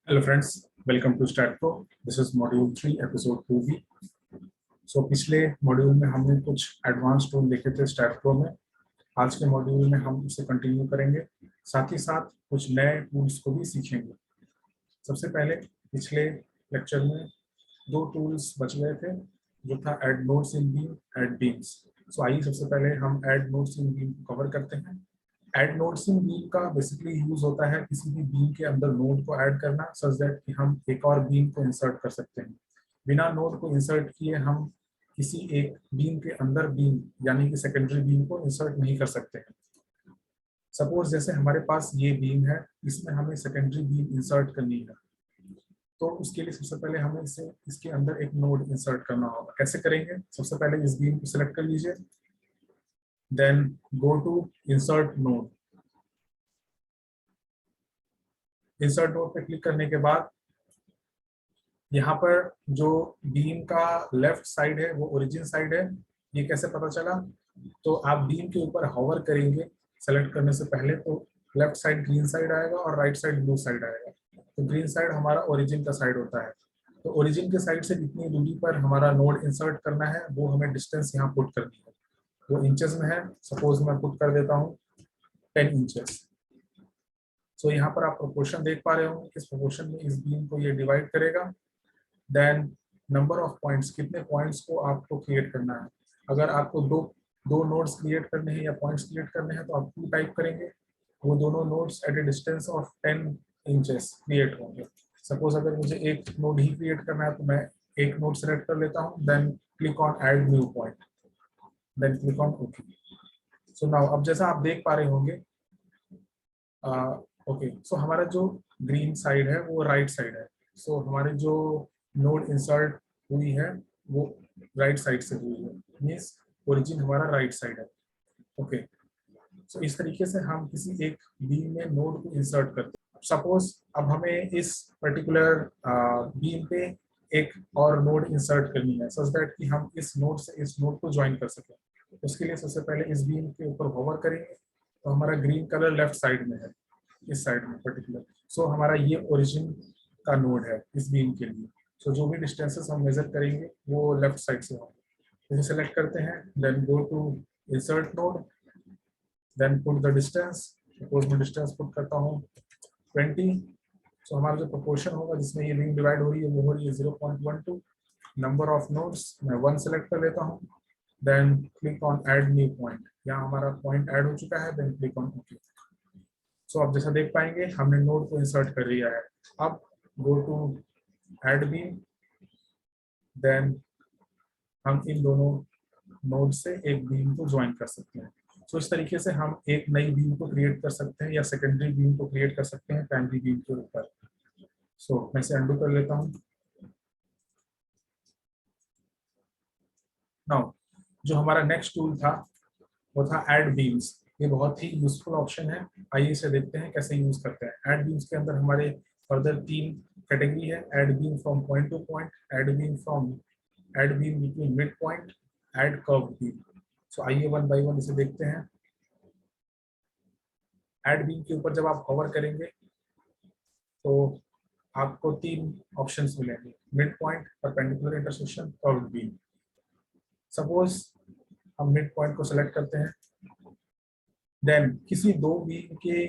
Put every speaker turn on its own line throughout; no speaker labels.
Hello friends, welcome to StatPro. This is module 3 episode 2B. So पिछले module में हमने कुछ एडवांस टूल देखे थे StatPro में। आज के मॉड्यूल में हम उसे कंटिन्यू करेंगे, साथ ही साथ कुछ नए टूल्स को भी सीखेंगे। सबसे पहले पिछले लेक्चर में दो टूल्स बच गए थे, जो था add nodes in beam, add beams. So आइए सबसे पहले हम ऐड नोड्स इन बीम को कवर करते हैं। ऐड नोड्स इन बीम का बेसिकली यूज होता है किसी भी बीम के अंदर नोड को ऐड करना, सच दैट कि हम एक और बीम को इंसर्ट कर सकते हैं। बिना नोड को इंसर्ट किए हम किसी एक बीम के अंदर बीम यानी कि सेकेंडरी बीम को इंसर्ट नहीं कर सकते हैं। सपोज जैसे हमारे पास ये बीम है, इसमें हमें सेकेंडरी बीम इंसर्ट करनी है, तो उसके लिए सबसे पहले हमें इसके अंदर एक नोड इंसर्ट करना होगा। कैसे करेंगे? सबसे पहले इस बीम को सिलेक्ट कर लीजिए, then go to insert node. Insert node पे क्लिक करने के बाद यहाँ पर जो बीम का लेफ्ट साइड है वो ओरिजिन साइड है। ये कैसे पता चला? तो आप बीम के ऊपर हॉवर करेंगे सेलेक्ट करने से पहले, तो लेफ्ट साइड ग्रीन साइड आएगा और राइट साइड ब्लू साइड आएगा। तो ग्रीन साइड हमारा ओरिजिन का साइड होता है। तो ओरिजिन के साइड से जितनी दूरी पर हमारा नोड इंसर्ट करना है वो हमें डिस्टेंस यहाँ पुट करनी है। वो इंचेस में है, सपोज मैं पुट कर देता हूँ 10 इंचेस। सो यहाँ पर आप प्रोपोर्शन देख पा रहे होंगे, इस प्रोपोर्शन में इस बीम को ये डिवाइड करेगा। देन नंबर ऑफ पॉइंट्स, कितने पॉइंट्स को आपको क्रिएट करना है। अगर आपको दो दो नोड्स क्रिएट करने हैं या पॉइंट्स क्रिएट करने हैं तो आप 2 टाइप करेंगे। वो दोनों nodes at a distance of 10 inches create होंगे। सपोज अगर मुझे एक नोड ही क्रिएट करना है तो मैं एक नोड सेलेक्ट कर लेता हूँ, then click on add new point, then click on okay. So now अब जैसा आप देख पा रहे होंगे, ओके, सो हमारा जो ग्रीन साइड है वो राइट साइड है। सो हमारे जो नोड इंसर्ट हुई है वो राइट साइड से हुई है, मीन्स ओरिजिन हमारा राइट साइड है। ओके, सो इस तरीके से हम किसी एक बीम में नोड को इंसर्ट करते हैं। सपोज अब हमें इस पर्टिकुलर बीम पे एक और नोड इंसर्ट करनी है, सच दैट कि हम इस नोड से इस नोड को ज्वाइन कर सकें। उसके लिए सबसे पहले इस बीम के ऊपर होवर करेंगे, तो हमारा ग्रीन कलर लेफ्ट साइड में है, इस साइड में पर्टिकुलर। सो हमारा ये ओरिजिन का नोड है इस बीम के लिए। सो जो भी डिस्टेंसेस हम मेजर करेंगे वो लेफ्ट साइड से होंगे। इसे सेलेक्ट करते हैं, then go to insert node, then put the distance. Suppose मैं डिस्टेंस पुट करता हूँ 20। सो हमारा जो प्रोपोर्शन होगा जिसमें ये रिंग डिवाइड हो रही है वो हो रही है 0.12। नंबर ऑफ नोड्स मैं 1 सेलेक्ट कर लेता हूँ, then click on add new point. यहाँ हमारा पॉइंट ऐड हो चुका है, then click on okay. So आप जैसा देख पाएंगे हमने नोड को इंसर्ट कर लिया है। अब go to add beam, then हम इन दोनों नोड से एक बीम को ज्वाइन कर सकते हैं। सो इस तरीके से हम एक नई बीम को क्रिएट कर सकते हैं या सेकेंडरी बीम को क्रिएट कर सकते हैं प्राइमरी बीम के ऊपर। सो मैं इसे अंडू कर लेता हूँ। नाउ जो हमारा नेक्स्ट टूल था वो था ऐड बीम्स। ये बहुत ही यूजफुल ऑप्शन है। आइए इसे देखते हैं कैसे यूज करते हैं। ऐड बीम्स के अंदर हमारे फर्दर 3 कैटेगरी है: add beam from point to point, add beam from, add beam between mid point, add curve beam. So आइए वन बाय वन इसे देखते हैं। ऐड बीम के ऊपर जब आप कवर करेंगे तो आपको 3 ऑप्शंस मिलेंगे: mid point, perpendicular intersection, curved beam. Suppose हम मिड पॉइंट को सेलेक्ट करते हैं, देन किसी दो बीम के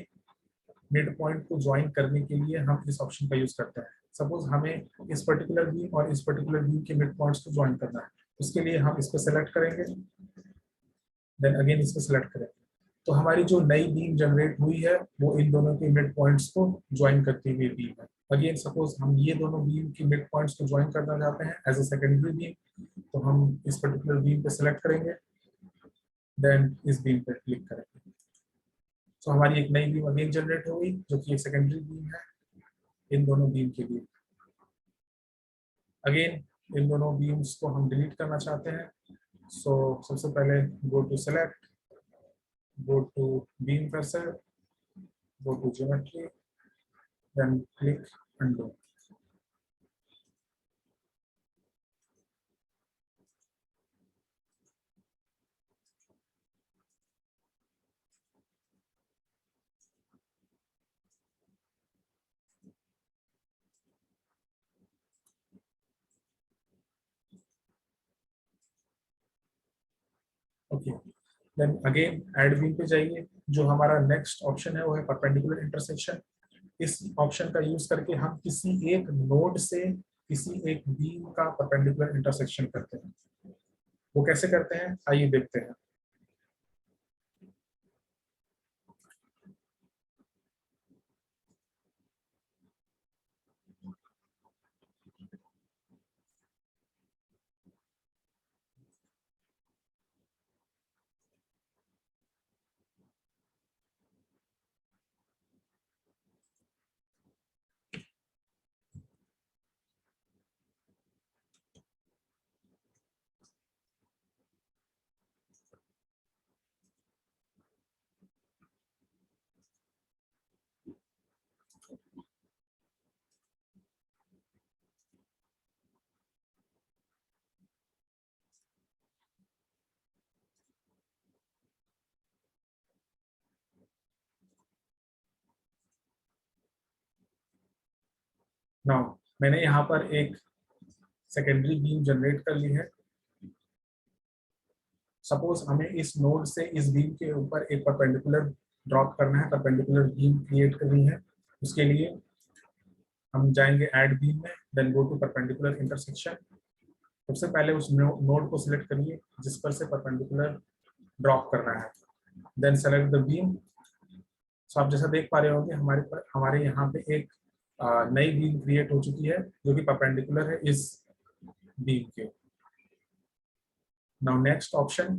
मिड पॉइंट को ज्वाइन करने के लिए हम इस ऑप्शन का यूज करते हैं। सपोज हमें इस पर्टिकुलर बीम और इस पर्टिकुलर बीम के मिड पॉइंट्स को ज्वाइन करना है, उसके लिए हम इसको सेलेक्ट करेंगे, देन अगेन इसको सेलेक्ट करेंगे। तो हमारी जो नई बीम जनरेट हुई है वो इन दोनों के मिड पॉइंट्स को ज्वाइन करती हुई बीम है। अगेन सपोज हम ये दोनों बीम की मिड पॉइंट्स को ज्वाइन करना चाहते हैं एज ए सेकेंडरी बीम, तो हम इस पर्टिकुलर बीम पे सेलेक्ट करेंगे, देन इस बीम पे क्लिक करेंगे। तो हमारी एक नई बीम अगेन जनरेट हो गई जो कि एक सेकेंडरी बीम है इन दोनों बीम के लिए। अगेन इन दोनों बीम्स को हम डिलीट करना चाहते हैं। सो सबसे पहले go to select, go to beam cursor, go to geometry, then click undo. Okay, then again add beam पे जाइए। जो हमारा नेक्स्ट ऑप्शन है वो है परपेंडिकुलर इंटरसेक्शन। इस ऑप्शन का यूज करके हम किसी एक नोड से किसी एक बीम का परपेंडिकुलर इंटरसेक्शन करते हैं। वो कैसे करते हैं आइए देखते हैं। नाउ मैंने यहाँ पर एक सेकेंडरी बीम जनरेट कर ली है। सपोज हमें इस नोड से इस बीम के ऊपर एक परपेंडिकुलर ड्रॉप करना है, परपेंडिकुलर बीम क्रिएट करनी है। उसके लिए हम जाएंगे ऐड बीम में, then go to perpendicular intersection. सबसे पहले उस नोड को सिलेक्ट करिए जिस पर से परपेंडिकुलर ड्रॉप करना है, देन सेलेक्ट द बीम। सो आप जैसा देख पा रहे होंगे हमारे यहाँ पे एक नई बीम क्रिएट हो चुकी है जो कि परपेंडिकुलर है इस बीम के। नाउ नेक्स्ट ऑप्शन,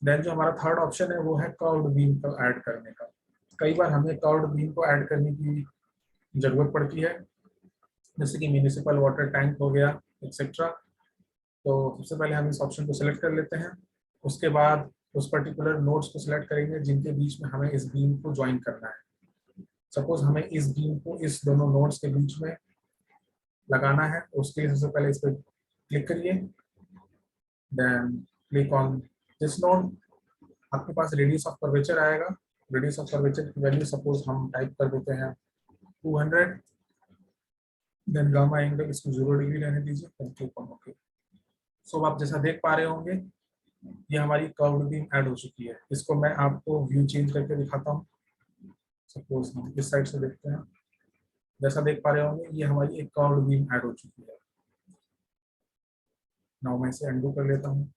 देन जो हमारा थर्ड ऑप्शन है वो है कर्व्ड बीम को ऐड करने का। कई बार हमें कर्व्ड बीम को ऐड करने की जरूरत पड़ती है, जैसे कि म्यूनिसिपल वाटर टैंक हो गया एक्सेट्रा। तो सबसे पहले हम इस ऑप्शन को सिलेक्ट कर लेते हैं। उसके बाद उस पर्टिकुलर नोड्स को सिलेक्ट करेंगे जिनके बीच में हमें इस बीम को ज्वाइन करना है। सपोज हमें इस बीम को इस दोनों नोड्स के बीच में लगाना है, उसके लिए सबसे पहले इस पर क्लिक करिए, then click on this node. आपके पास रेडियस ऑफ कर्वेचर आएगा। रेडियस ऑफ कर्वेचर की वैल्यू सपोज हम टाइप कर देते हैं 200, देन गामा एंगल इसको 0 डिग्री रहने दीजिए, क्लिक ऑन ओके। सो आप जैसा देख पा रहे होंगे ये हमारी कर्व्ड बीम ऐड हो चुकी है। इसको मैं आपको व्यू चेंज करके दिखाता हूँ। सपोज हम इस साइड से देखते हैं, जैसा देख पा रहे होंगे ये हमारी एक कर्व्ड बीम ऐड हो चुकी है। नाउ मैं इसे अंडू कर लेता हूँ।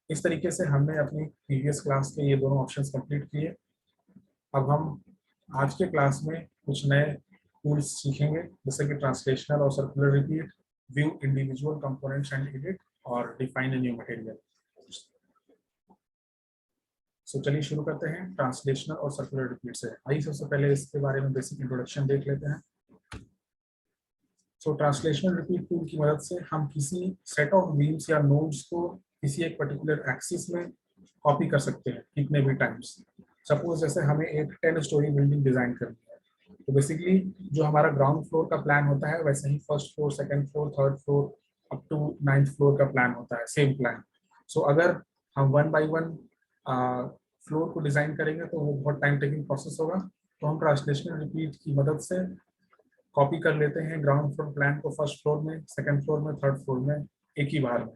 इस तरीके से हमने अपनी प्रीवियस क्लास के ये दोनों ऑप्शंस कंप्लीट किए। अब हम आज के क्लास में कुछ नए टूल्स सीखेंगे, जैसे कि ट्रांसलेशनल और circular repeat, view individual components and edit, और डिफाइन ए न्यू मटेरियल। सो चलिए शुरू करते हैं ट्रांसलेशनल और सर्कुलर रिपीट से। आइए सबसे पहले इसके बारे में बेसिक इंट्रोडक्शन देख लेते हैं। सो ट्रांसलेशनल रिपीट टूल की मदद से हम किसी सेट ऑफ व्हील्स या नोड्स को किसी एक पर्टिकुलर एक्सिस में कॉपी कर सकते हैं कितने भी टाइम्स। सपोज जैसे हमें एक 10 स्टोरी बिल्डिंग डिजाइन करनी है, तो बेसिकली जो हमारा ग्राउंड फ्लोर का प्लान होता है वैसे ही first floor, second floor, third floor up to 9th floor का प्लान होता है, सेम प्लान। सो अगर हम 1 बाई 1 फ्लोर को डिजाइन करेंगे तो वो बहुत टाइम टेकिंग प्रोसेस होगा। तो हम ट्रांसलेशनल रिपीट की मदद से कॉपी कर लेते हैं ग्राउंड फ्लोर प्लान को फर्स्ट फ्लोर में, सेकंड फ्लोर में, थर्ड फ्लोर में एक ही बार में।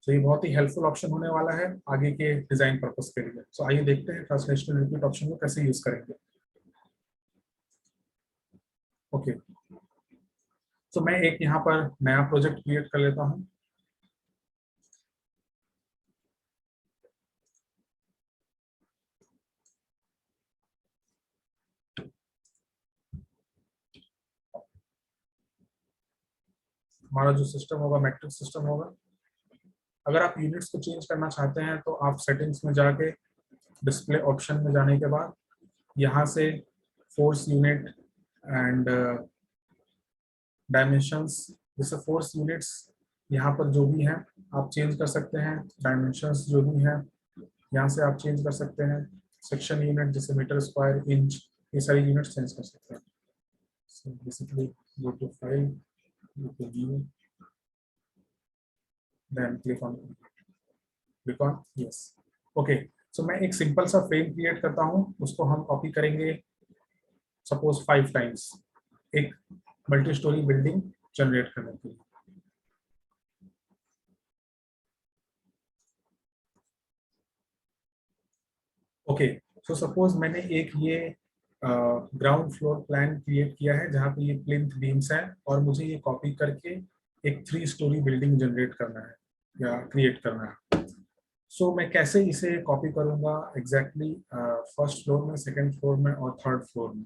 तो ये बहुत ही हेल्पफुल ऑप्शन होने वाला है आगे के डिजाइन पर्पस के लिए। सो आइए देखते हैं ट्रांसलेशनल रिपीट ऑप्शन को कैसे यूज करेंगे। ओके, तो मैं एक यहाँ पर नया प्रोजेक्ट क्रिएट कर लेता हूँ। हमारा जो सिस्टम होगा मैट्रिक्स सिस्टम होगा। अगर आप यूनिट्स को चेंज करना चाहते हैं तो आप सेटिंग्स में जाके डिस्प्ले ऑप्शन में जाने के बाद यहाँ से फोर्स यूनिट एंड डायमेंशंस, जैसे फोर्स यूनिट्स यहाँ पर जो भी हैं आप चेंज कर सकते हैं। डायमेंशंस जो भी हैं यहाँ से आप चेंज कर सकते हैं। सेक्शन यूनिट जैसे मीटर स्क्वायर, इंच, ये सारी यूनिट चेंज कर सकते हैं। So basically go to file, go to view, then click on yes. Okay, so मैं एक सिंपल सा फ्रेम क्रिएट करता हूँ, उसको हम कॉपी करेंगे सपोज 5 टाइम्स, एक मल्टी स्टोरी बिल्डिंग जनरेट करने के लिए। ओके, सो सपोज मैंने एक ये ग्राउंड फ्लोर प्लान क्रिएट किया है जहाँ पे ये प्लिंथ बीम्स हैं, और मुझे ये कॉपी करके एक 3 स्टोरी बिल्डिंग जनरेट करना है या क्रिएट करना है। सो मैं कैसे इसे कॉपी करूँगा एग्जैक्टली फर्स्ट फ्लोर में, सेकेंड फ्लोर में और थर्ड फ्लोर में,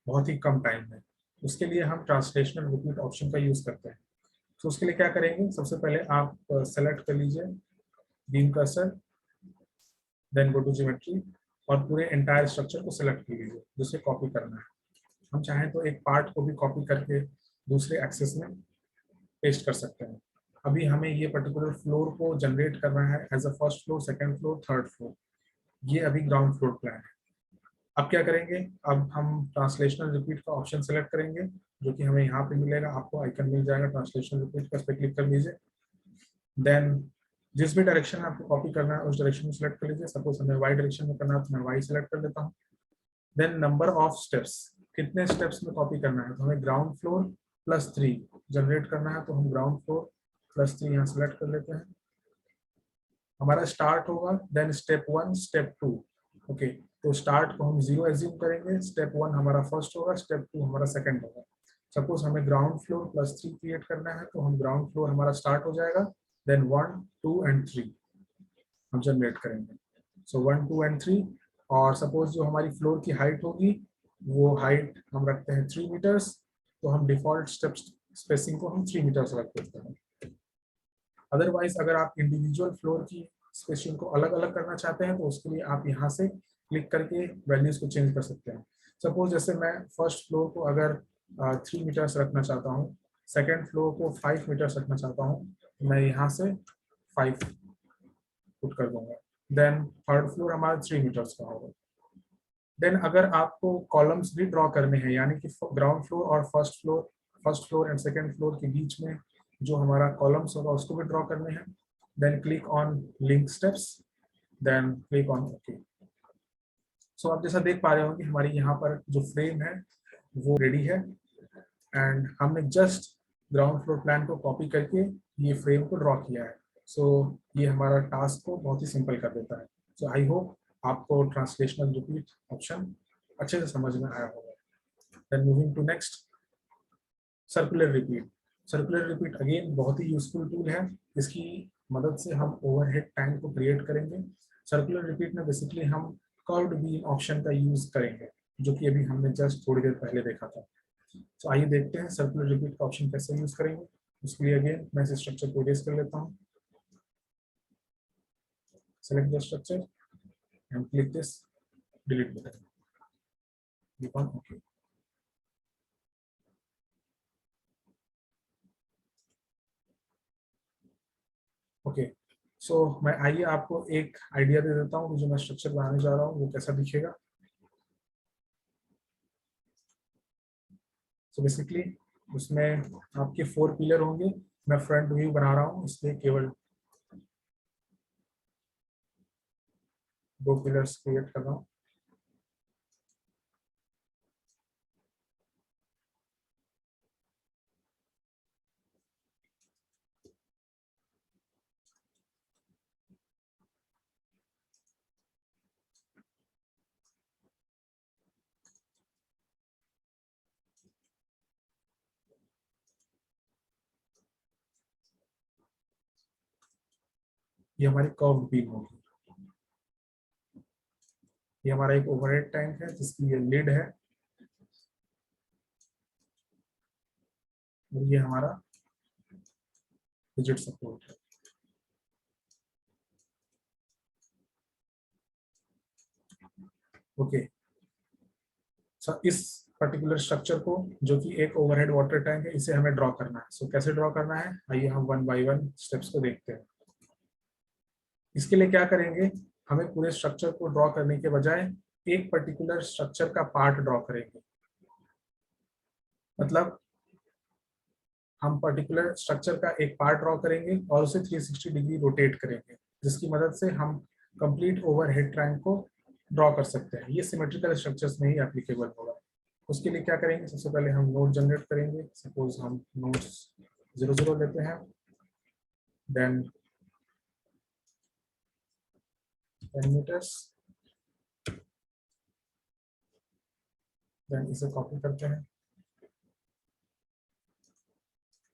बहुत ही कम टाइम में। उसके लिए हम ट्रांसलेशनल रिपीट ऑप्शन का यूज़ करते हैं। तो उसके लिए क्या करेंगे, सबसे पहले आप सेलेक्ट कर लीजिए beam cursor, then go to geometry, और पूरे एंटायर स्ट्रक्चर को सेलेक्ट कर लीजिए जिसे कॉपी करना है। हम चाहें तो एक पार्ट को भी कॉपी करके दूसरे एक्सेस में पेस्ट कर सकते हैं। अभी हमें ये पर्टिकुलर फ्लोर को जनरेट करना है as a first floor, second floor, third floor. ये अभी ग्राउंड फ्लोर प्लान है। अब क्या करेंगे, अब हम ट्रांसलेशनल रिपीट का ऑप्शन सेलेक्ट करेंगे, जो कि हमें यहाँ पे मिलेगा, आपको आइकन मिल जाएगा ट्रांसलेशनल रिपीट का, इस पर क्लिक कर लीजिए। देन जिस भी डायरेक्शन में आपको कॉपी करना है उस डायरेक्शन में सेलेक्ट कर लीजिए। सपोज हमें वाई डायरेक्शन में करना है तो मैं वाई सेलेक्ट कर लेता हूँ। देन नंबर ऑफ स्टेप्स, कितने स्टेप्स में कॉपी करना है, तो हमें ग्राउंड फ्लोर +3 जनरेट करना है, तो हम ग्राउंड फ्लोर +3 यहाँ सेलेक्ट कर लेते हैं। हमारा स्टार्ट होगा, देन स्टेप 1, स्टेप 2। ओके, तो स्टार्ट को हम 0 एज्यूम करेंगे, स्टेप 1 हमारा फर्स्ट होगा, स्टेप 2 हमारा सेकंड होगा। सपोज हमें ग्राउंड फ्लोर +3 क्रिएट करना है, तो हम ग्राउंड फ्लोर हमारा स्टार्ट हो जाएगा, देन 1, 2 एंड 3 हम जनरेट करेंगे। सो 1, 2 एंड 3। और सपोज जो हमारी फ्लोर की हाइट होगी वो हाइट हम रखते हैं 3 मीटर्स, तो हम डिफॉल्ट स्टेप स्पेसिंग को हम 3 मीटर्स रख देते हैं। अदरवाइज अगर आप इंडिविजुअल फ्लोर की स्पेसिंग को अलग अलग करना चाहते हैं तो उसके लिए आप यहाँ से क्लिक करके वैल्यूज को चेंज कर सकते हैं। सपोज जैसे मैं फर्स्ट फ्लोर को अगर 3 मीटर्स रखना चाहता हूँ, सेकेंड फ्लोर को 5 मीटर्स रखना चाहता हूँ, तो मैं यहाँ से 5 पुट कर दूंगा। देन थर्ड फ्लोर हमारा 3 मीटर्स का होगा। देन अगर आपको कॉलम्स भी ड्रॉ करने हैं, यानी कि ग्राउंड फ्लोर और first floor and second floor के बीच में जो हमारा कॉलम्स होगा उसको भी ड्रॉ करने हैं, then click on link steps, then click on okay. So आप जैसा देख पा रहे हो कि हमारी यहाँ पर जो फ्रेम है वो रेडी है, एंड हमने जस्ट ग्राउंड फ्लोर प्लान को कॉपी करके ये फ्रेम को ड्रॉ किया है। सो ये हमारा टास्क को बहुत ही सिंपल कर देता है। सो आई होप आपको ट्रांसलेशनल रिपीट ऑप्शन अच्छे से समझ में आया होगा। Then moving to next, circular repeat. Circular repeat again बहुत ही यूजफुल टूल है, इसकी मदद से हम ओवरहेड टाइम को क्रिएट करेंगे। सर्कुलर रिपीट में बेसिकली हम कर्व्ड बीम ऑप्शन का यूज करेंगे, जो कि अभी हमने जस्ट थोड़ी देर पहले देखा था। तो आइए देखते हैं सर्कुलर रिपीट का ऑप्शन कैसे यूज करेंगे। उसके लिए अगेन मैं इस स्ट्रक्चर को इरेज कर लेता हूँ, select the structure and click this delete button, click on okay. Okay, so मैं आइए आपको एक आइडिया दे देता हूँ कि जो मैं स्ट्रक्चर बनाने जा रहा हूँ वो कैसा दिखेगा। सो बेसिकली उसमें आपके 4 पिलर होंगे। मैं फ्रंट व्यू बना रहा हूँ, इसलिए केवल 2 पिलर्स क्रिएट कर रहा हूँ। ये हमारी कर्व बीम होगी। ये हमारा एक ओवरहेड टैंक है जिसकी ये लिड है, और ये हमारा रिजिड सपोर्ट है। ओके, सो इस पर्टिकुलर स्ट्रक्चर को, जो कि एक ओवरहेड वाटर टैंक है, इसे हमें ड्रॉ करना है। सो कैसे ड्रॉ करना है, आइए हम 1 बाय 1 स्टेप्स को देखते हैं। इसके लिए क्या करेंगे, हमें पूरे स्ट्रक्चर को ड्रॉ करने के बजाय एक पर्टिकुलर स्ट्रक्चर का पार्ट ड्रॉ करेंगे। मतलब हम पर्टिकुलर स्ट्रक्चर का एक पार्ट ड्रॉ करेंगे और उसे 360 डिग्री रोटेट करेंगे, जिसकी मदद से हम कंप्लीट ओवरहेड ट्रायंगल को ड्रॉ कर सकते हैं। ये सिमेट्रिकल स्ट्रक्चर्स में ही एप्लीकेबल होगा। उसके लिए क्या करेंगे, सबसे पहले हम नोड जनरेट करेंगे। सपोज हम नोड्स 0 0 लेते हैं, देन 10 मीटर्स, देन इसे कॉपी करते हैं,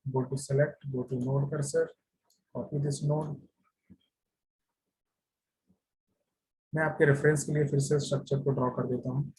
go to select, go to node cursor, copy this node। मैं आपके रेफरेंस के लिए फिर से स्ट्रक्चर को ड्रॉ कर देता हूँ।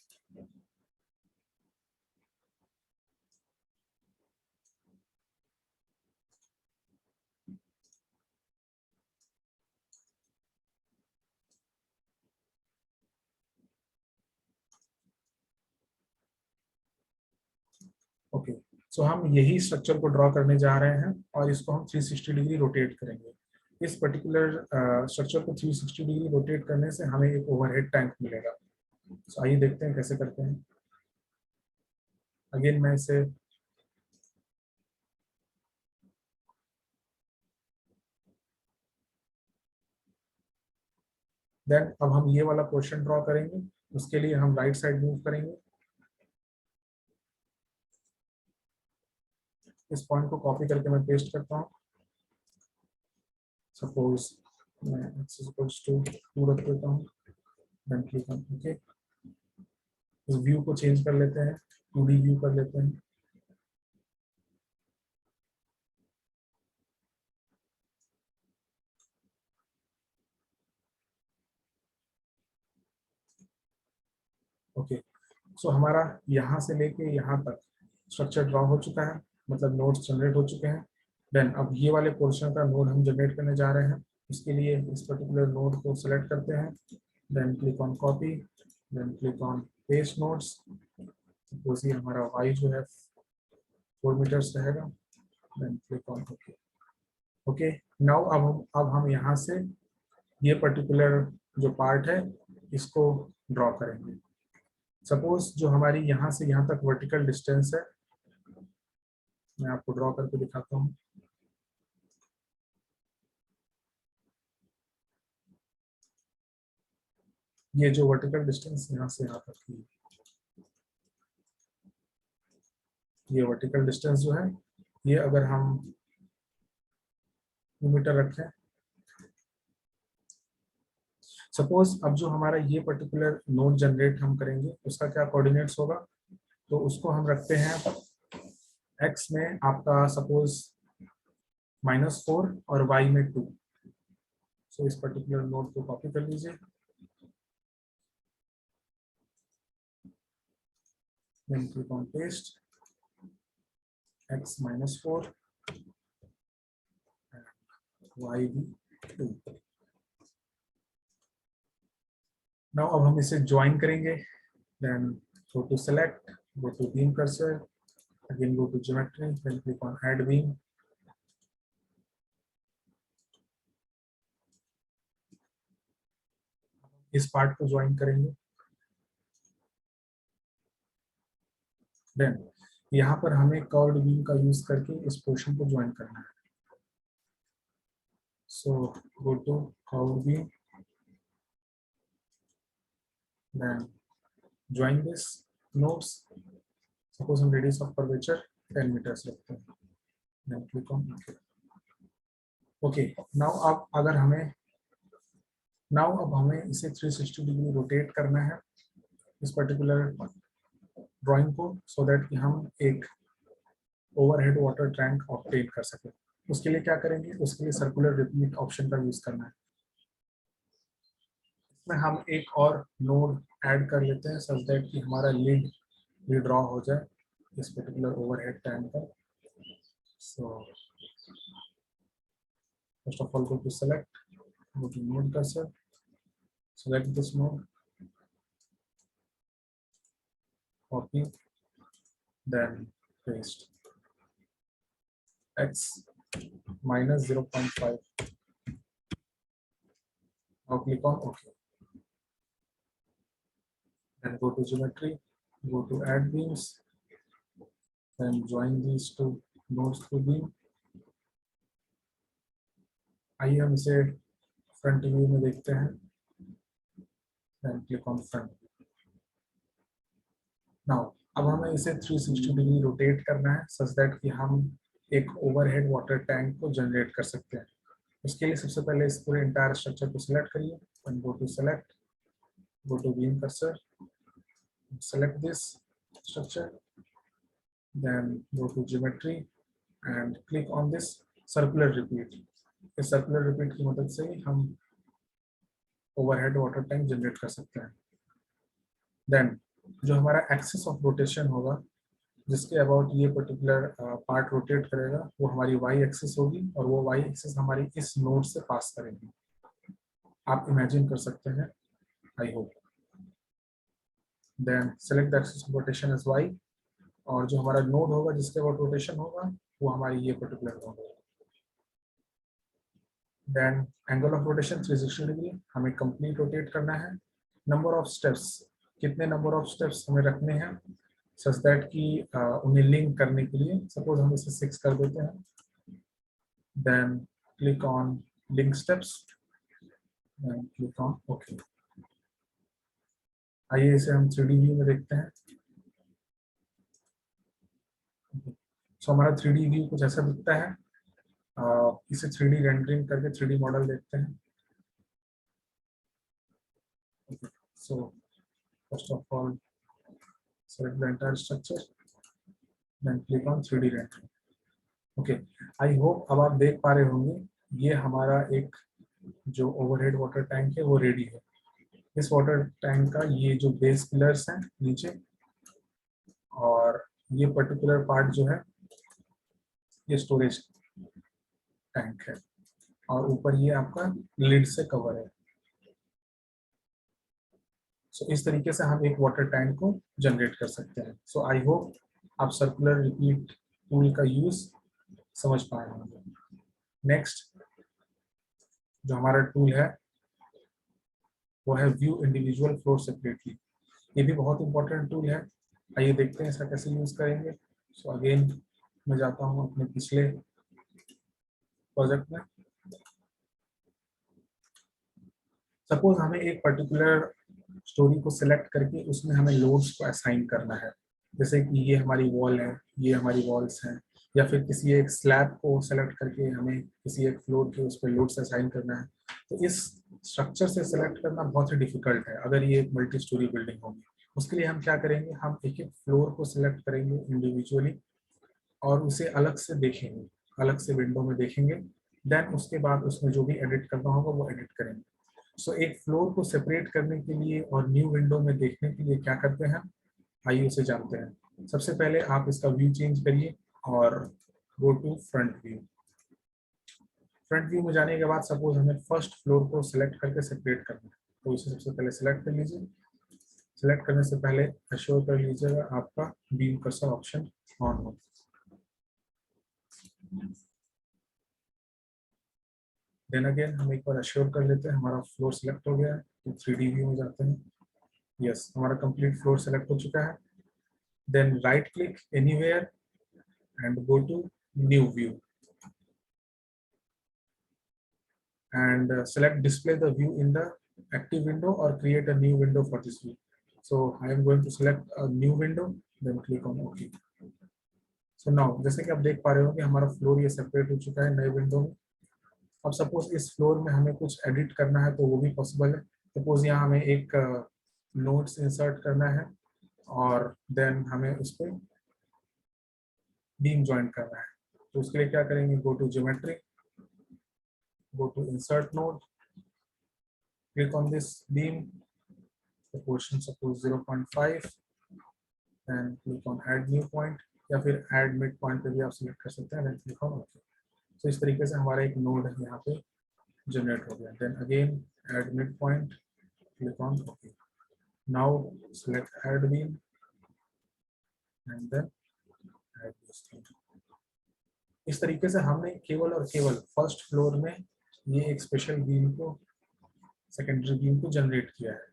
ओके, सो हम यही स्ट्रक्चर को ड्रॉ करने जा रहे हैं और इसको हम 360 डिग्री रोटेट करेंगे। इस पर्टिकुलर स्ट्रक्चर को 360 डिग्री रोटेट करने से हमें एक ओवरहेड टैंक मिलेगा। सो आइए देखते हैं कैसे करते हैं। अगेन मैं इसे देन अब हम ये वाला पोर्शन ड्रॉ करेंगे। उसके लिए हम राइट साइड मूव करेंगे, इस पॉइंट को कॉपी करके मैं पेस्ट करता हूँ। सपोज मैं x इक्वल्स टू 2 रख देता हूँ, देन क्लिक ऑन ओके। इस व्यू को चेंज कर लेते हैं, 2D व्यू कर लेते हैं। ओके, सो हमारा यहाँ से लेके यहाँ तक स्ट्रक्चर ड्रॉ हो चुका है, मतलब नोड्स जनरेट हो चुके हैं। देन अब ये वाले पोर्शन का नोड हम जनरेट करने जा रहे हैं। उसके लिए इस पर्टिकुलर नोड को सेलेक्ट करते हैं, then click on copy, then click on paste nodes. Suppose ये हमारा y जो है 4 मीटर्स रहेगा, then click on okay. Okay, now अब हम यहाँ से ये पर्टिकुलर जो पार्ट है इसको ड्रॉ करेंगे। सपोज जो हमारी यहाँ से यहाँ तक वर्टिकल डिस्टेंस है, मैं आपको ड्रॉ करके दिखाता हूँ। ये जो वर्टिकल डिस्टेंस यहाँ से यहाँ तक की, ये वर्टिकल डिस्टेंस जो है, ये अगर हम 2 मीटर रखें, सपोज अब जो हमारा ये पर्टिकुलर नोड जनरेट हम करेंगे उसका क्या कोऑर्डिनेट्स होगा, तो उसको हम रखते हैं x में आपका सपोज -4 और y में 2। सो इस पर्टिकुलर नोड को कॉपी कर लीजिए, then click on paste, x -4 y भी 2। नाउ अब हम इसे ज्वाइन करेंगे, then go to select, go to beam cursor, again go to geometry, then click on add beam. इस पार्ट को ज्वाइन करेंगे, देन यहाँ पर हमें कर्व्ड बीम का यूज करके इस पोर्शन को ज्वाइन करना है। So go to curved beam, then join this nodes. Suppose हम रेडियस ऑफ कर्वेचर 10 मीटर्स रखते हैं, then click on okay. Okay, now अब हमें इसे 360 डिग्री रोटेट करना है इस पर्टिकुलर ड्राइंग को, सो दैट कि हम एक ओवरहेड वाटर टैंक ऑब्टेन कर सके। उसके लिए क्या करेंगे, उसके लिए सर्कुलर रिपीट ऑप्शन का यूज करना है। इसमें हम एक और नोड ऐड कर लेते हैं सच दैट कि हमारा लीड भी ड्रॉ हो जाए इस पर्टिकुलर ओवरहेड टैंक पर। So first of all go to select, go to node cursor, select this node, copy, then paste, x -0.5, now click on OK, then go to geometry, go to add beams, then join these two nodes through beam. आइए हम इसे front view में देखते हैं। Then click on front. Now अब हमें इसे 360 degree rotate करना है सच दैट कि हम एक ओवरहेड वाटर टैंक को जनरेट कर सकते हैं। उसके लिए सबसे पहले इस पूरे इंटायर स्ट्रक्चर को सिलेक्ट करिए, and go to select, go to beam cursor, select this structure, then go to geometry and click on this circular repeat। इस सर्कुलर रिपीट की मदद से ही हम ओवरहेड वाटर टैंक जनरेट कर सकते हैं। देन जो हमारा एक्सिस ऑफ रोटेशन होगा, जिसके अबाउट ये पर्टिकुलर पार्ट रोटेट करेगा, वो हमारी वाई एक्सिस होगी, और वो वाई एक्सिस हमारी इस नोड से पास करेगी। आप इमेजिन कर सकते हैं, I hope. Then select the axis of rotation as Y, और जो हमारा नोड होगा जिसके अबाउट रोटेशन होगा वो हमारी ये पर्टिकुलर नोड होगा। Then angle of rotation 360 degree हमें कंप्लीट रोटेट करना है। नंबर ऑफ स्टेप्स, कितने नंबर ऑफ स्टेप्स हमें रखने हैं सच दैट कि उन्हें लिंक करने के लिए, सपोज हम इसे 6 कर देते हैं। Then click on link steps and click on okay. आइए इसे हम 3D व्यू में देखते हैं। सो हमारा 3D व्यू कुछ ऐसा दिखता है। इसे 3D रेंडरिंग करके 3D मॉडल देखते हैं। So first of all, select the entire structure, then click on 3D rendering. Okay, I hope अब आप देख पा रहे होंगे, ये हमारा एक जो ओवरहेड वाटर टैंक है वो रेडी है। इस वाटर टैंक का ये जो बेस पिलर्स हैं नीचे, और ये पर्टिकुलर पार्ट जो है ये स्टोरेज टैंक है, और ऊपर ये आपका लिड से कवर है। सो इस तरीके से हम एक वाटर टैंक को जनरेट कर सकते हैं। सो आई होप आप सर्कुलर रिपीट टूल का यूज समझ पाए होंगे। नेक्स्ट जो हमारा टूल है वो है व्यू इंडिविजुअल फ्लोर सेपरेटली। ये भी बहुत इंपॉर्टेंट टूल है। आइए देखते हैं इसका कैसे यूज करेंगे। सो अगेन मैं जाता हूँ अपने पिछले प्रोजेक्ट में। सपोज हमें एक पर्टिकुलर स्टोरी को सिलेक्ट करके उसमें हमें लोड्स को असाइन करना है, जैसे कि ये हमारी वॉल है, ये हमारी वॉल्स हैं, या फिर किसी एक स्लैब को सेलेक्ट करके हमें किसी एक फ्लोर के उस पर लोड्स असाइन करना है। तो इस स्ट्रक्चर से सेलेक्ट करना बहुत ही डिफिकल्ट है अगर ये एक मल्टी स्टोरी बिल्डिंग होगी। उसके लिए हम क्या करेंगे, हम एक एक फ्लोर को सिलेक्ट करेंगे इंडिविजुअली और उसे अलग से देखेंगे, अलग से विंडो में देखेंगे। देन उसके बाद उसमें जो भी एडिट करना होगा वो एडिट करेंगे। सो एक फ्लोर को सेपरेट करने के लिए और न्यू विंडो में देखने के लिए क्या करते हैं, आइए उसे जानते हैं। सबसे पहले आप इसका व्यू चेंज करिए और go to front view. Front view में जाने के बाद सपोज हमें फर्स्ट फ्लोर को सिलेक्ट करके सेपरेट करना है, तो इसे सबसे पहले सिलेक्ट कर लीजिए। सिलेक्ट करने से पहले एश्योर कर लीजिएगा आपका बीम कर्सर ऑप्शन ऑन हो। देन अगेन हम एक बार एश्योर कर लेते हैं हमारा फ्लोर सिलेक्ट हो गया है, तो 3D व्यू में जाते हैं। यस, हमारा कंप्लीट फ्लोर सेलेक्ट हो चुका है। Then right click anywhere and go to new view and select display the view in the active window or create a new window for this view. So I am going to select a new window, then click on OK. So now जैसे कि आप देख पा रहे हो कि हमारा floor ये सेपरेट हो चुका है नए विंडो में। अब सपोज इस फ्लोर में हमें कुछ एडिट करना है तो वो भी पॉसिबल है। सपोज यहाँ हमें एक नोट्स इंसर्ट करना है और देन हमें उस पर बीम ज्वाइन करना है, तो उसके लिए क्या करेंगे, go to geometry, go to insert node, click on this beam, proportion suppose 0.5, and click on add new point, या फिर add mid point पे भी आप select कर सकते हैं, then click on OK। तो इस तरीके से हमारा एक नोड यहाँ पे जनरेट हो गया। then again add mid point, click on OK। now select add beam and then add this beam। इस तरीके से हमने केवल और केवल फर्स्ट फ्लोर में ये एक स्पेशल बीम को, सेकेंडरी बीम को जनरेट किया है।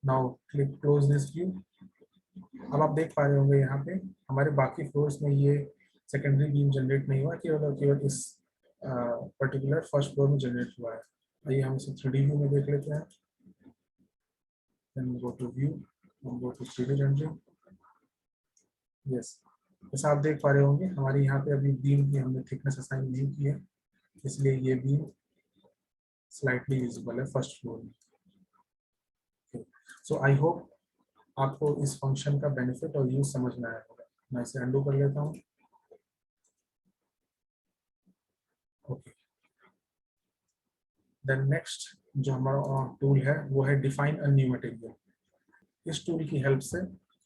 Now click close this view. अब आप देख पा रहे होंगे यहाँ पे हमारे बाकी फ्लोर्स में ये सेकेंडरी बीम जनरेट नहीं हुआ, केवल केवल इस पर्टिकुलर फर्स्ट फ्लोर में जनरेट हुआ है। आइए हम इसे 3D व्यू में देख लेते हैं। Then go to view and go to 3D rendering. Yes, जैसा आप देख पा रहे होंगे हमारे यहाँ पे अभी बीम की हमने थिकनेस असाइन नहीं की है, इसलिए ये बीम स्लाइटली विजिबल है फर्स्ट फ्लोर में। सो आई होप आपको इस फंक्शन का बेनिफिट और यूज समझ में आया होगा। मैं इसे अंडू कर लेता हूँ। ओके, देन नेक्स्ट जो हमारा टूल है वो है डिफाइन अ न्यू मटेरियल। इस टूल की हेल्प से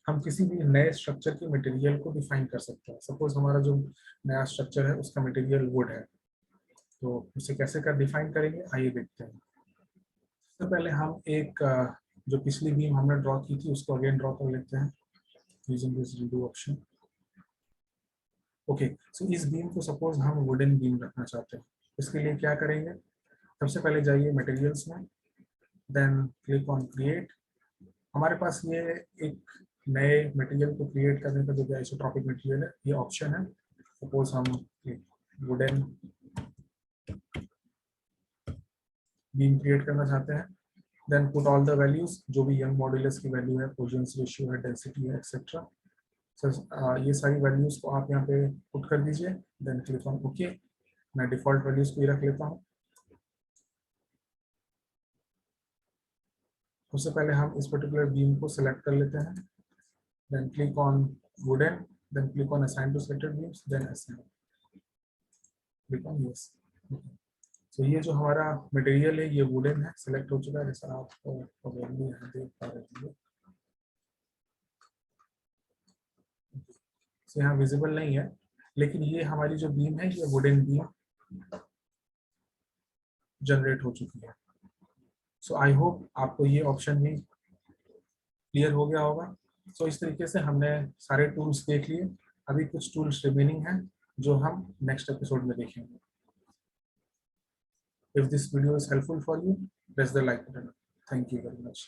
हम किसी भी नए स्ट्रक्चर के मटेरियल को डिफाइन कर सकते हैं। सपोज हमारा जो नया स्ट्रक्चर है उसका मटेरियल वुड है, तो उसे कैसे कर डिफाइन करेंगे आइए देखते हैं। सबसे पहले हम एक जो पिछली बीम हमने ड्रॉ की थी उसको अगेन ड्रॉ कर लेते हैं using this redo option. Okay, so इस बीम को सपोज हम वुडन बीम रखना चाहते हैं। इसके लिए क्या करेंगे, सबसे पहले जाइए मटेरियल्स में, देन क्लिक ऑन क्रिएट। हमारे पास ये एक नए मटेरियल को क्रिएट करने का जो आइसोट्रॉपिक मटेरियल है ये ऑप्शन है। सपोज हम वुडन बीम क्रिएट करना चाहते हैं, then put all the values, जो भी यंग मॉड्यूलस की वैल्यू है, पोजेंस रेशियो है, डेंसिटी है, एक्सेट्रा। ये सारी वैल्यूज को आप यहाँ पे पुट कर दीजिए, देन क्लिक ऑन ओके। मैं डिफॉल्ट वैल्यूज को ही रख लेता हूँ। सबसे पहले हम इस पर्टिकुलर बीम को सिलेक्ट कर लेते हैं, then click on wooden, then click on assign to selected beams, then assign, click on yes. तो ये जो हमारा मटेरियल है ये वुडन है, सिलेक्ट हो चुका है जैसा आप यहाँ देख पा रहे हैं। तो यहाँ विजिबल नहीं है, लेकिन ये हमारी जो बीम है ये वुडन बीम जनरेट हो चुकी है। सो आई होप आपको ये ऑप्शन भी क्लियर हो गया होगा। सो इस तरीके से हमने सारे टूल्स देख लिए। अभी कुछ टूल्स रिमेनिंग हैं जो हम नेक्स्ट एपिसोड में देखेंगे। If this video is helpful for you, press the like button. Thank you very much.